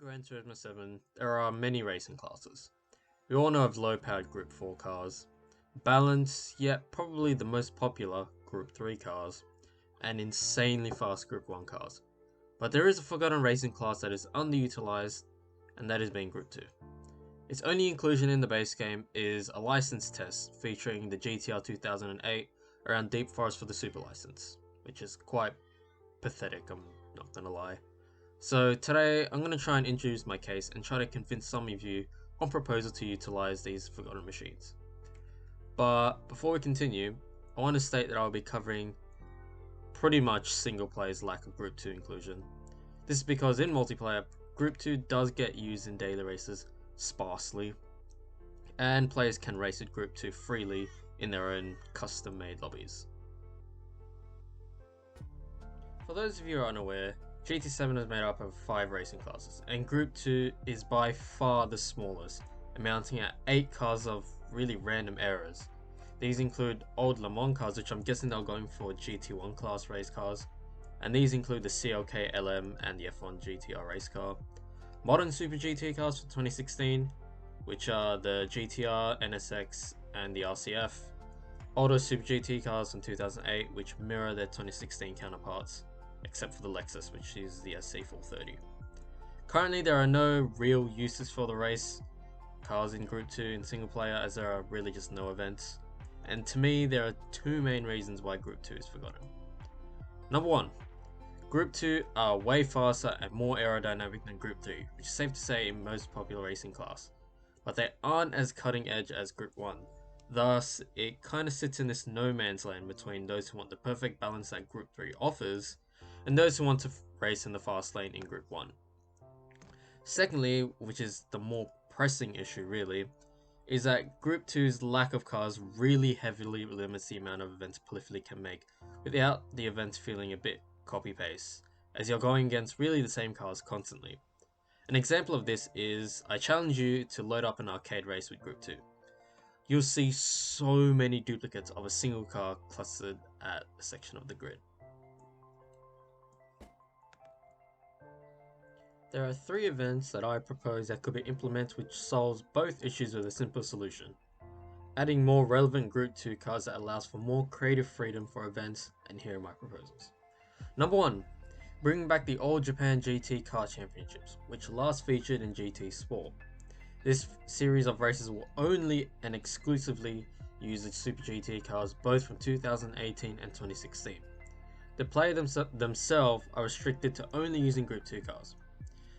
Gran Turismo 7, there are many racing classes. We all know of low-powered Group 4 cars, balanced yet probably the most popular Group 3 cars, and insanely fast Group 1 cars. But there is a forgotten racing class that is underutilized, and that is being Group 2. Its only inclusion in the base game is a license test featuring the GTR 2008 around Deep Forest for the Super License, which is quite pathetic, I'm not gonna lie. So today I'm going to try and introduce my case and try to convince some of you on proposal to utilize these forgotten machines. But before we continue, I want to state that I'll be covering pretty much single player's lack of Group 2 inclusion. This is because in multiplayer, Group 2 does get used in daily races sparsely, and players can race with Group 2 freely in their own custom made lobbies. For those of you who are unaware, GT7 is made up of 5 racing classes, and Group 2 is by far the smallest, amounting at 8 cars of really random eras. These include old Le Mans cars, which I'm guessing they're going for GT1 class race cars, and these include the CLK LM and the F1 GTR race car. Modern Super GT cars for 2016, which are the GTR, NSX, and the RCF. Older Super GT cars from 2008, which mirror their 2016 counterparts, except for the Lexus, which is the SC430. Currently, there are no real uses for the race cars in Group 2 in single player, as there are really just no events. And to me, there are 2 main reasons why Group 2 is forgotten. Number 1, Group 2 are way faster and more aerodynamic than Group 3, which is safe to say in most popular racing class. But they aren't as cutting edge as Group 1. Thus, it kind of sits in this no man's land between those who want the perfect balance that Group 3 offers and those who want to race in the fast lane in Group 1. Secondly, which is the more pressing issue really, is that Group 2's lack of cars really heavily limits the amount of events Polyphony can make without the events feeling a bit copy-paste, as you're going against really the same cars constantly. An example of this is, I challenge you to load up an arcade race with Group 2. You'll see so many duplicates of a single car clustered at a section of the grid. There are 3 events that I propose that could be implemented which solves both issues with a simple solution. Adding more relevant Group 2 cars that allows for more creative freedom for events, and here are my proposals. Number 1. Bringing back the All Japan GT Car Championships, which last featured in GT Sport. This series of races will only and exclusively use the Super GT cars both from 2018 and 2016. The players themselves are restricted to only using Group 2 cars.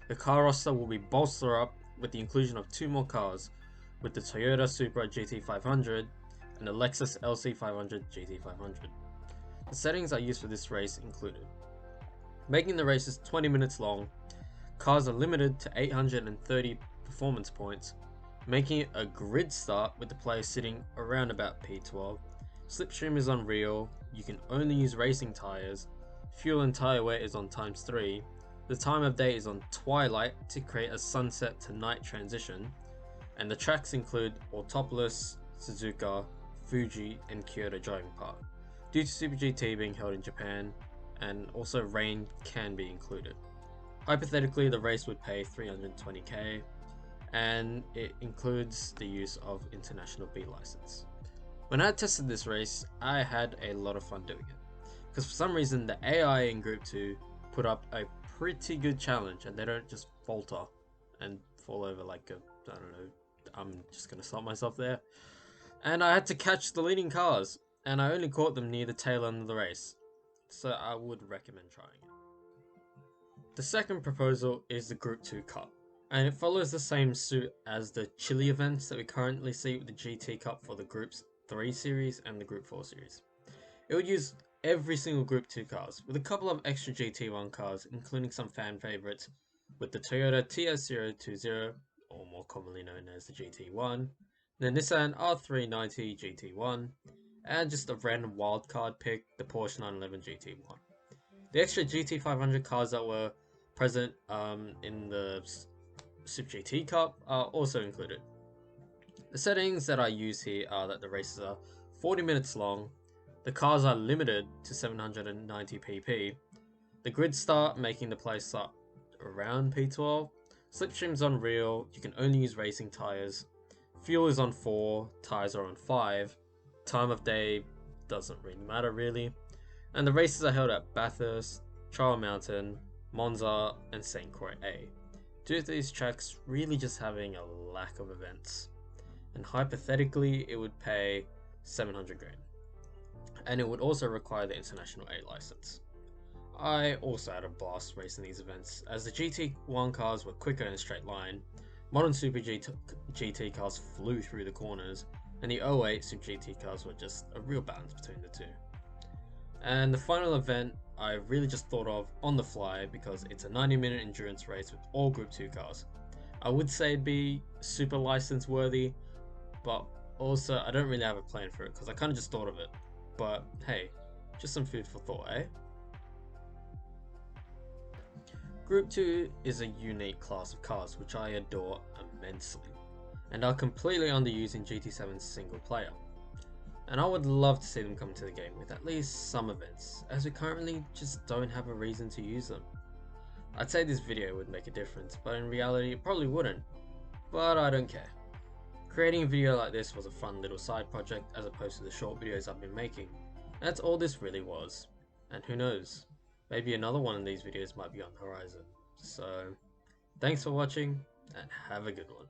The car roster will be bolstered up with the inclusion of 2 more cars, with the Toyota Supra GT500 and the Lexus LC500 GT500. The settings I used for this race included making the races 20 minutes long, cars are limited to 830 performance points, making it a grid start with the players sitting around about P12, slipstream is unreal, you can only use racing tyres, fuel and tyre wear is on ×3, the time of day is on twilight to create a sunset to night transition, and the tracks include Autopolis, Suzuka, Fuji, and Kyoto Driving Park, due to Super GT being held in Japan, and also rain can be included. Hypothetically, the race would pay 320k, and it includes the use of International B license. When I tested this race, I had a lot of fun doing it, because for some reason the AI in Group 2 put up a pretty good challenge, and they don't just falter and fall over like a, I don't know, I'm just gonna stop myself there. And I had to catch the leading cars, and I only caught them near the tail end of the race, so I would recommend trying it. The second proposal is the Group 2 Cup, and it follows the same suit as the Chile events that we currently see with the GT Cup for the Groups 3 series and the Group 4 series. It would use every single Group 2 cars, with a couple of extra GT1 cars, including some fan favourites, with the Toyota TS020, or more commonly known as the GT1, the Nissan R390 GT1, and just a random wildcard pick, the Porsche 911 GT1. The extra GT500 cars that were present in the Super GT Cup are also included. The settings that I use here are that the races are 40 minutes long, the cars are limited to 790 pp, the grid start making the play start around P12, Slipstream's on real, you can only use racing tyres. Fuel is on 4, tyres are on 5. Time of day doesn't really matter really. And the races are held at Bathurst, Trial Mountain, Monza, and St. Croix A, due to these tracks really just having a lack of events. And hypothetically, it would pay 700 grand. And it would also require the International A license. I also had a blast racing these events, as the GT1 cars were quicker in a straight line, modern Super GT cars flew through the corners, and the 08 Super GT cars were just a real balance between the two. And the final event I really just thought of on the fly because it's a 90-minute endurance race with all Group 2 cars. I would say it'd be super license worthy, but also I don't really have a plan for it because I kind of just thought of it. But hey, just some food for thought, eh? Group 2 is a unique class of cars which I adore immensely, and are completely underused in GT7's single player. And I would love to see them come to the game with at least some events, as we currently just don't have a reason to use them. I'd say this video would make a difference, but in reality it probably wouldn't, but I don't care. Creating a video like this was a fun little side project as opposed to the short videos I've been making. That's all this really was, and who knows, maybe another one of these videos might be on the horizon. So, thanks for watching, and have a good one.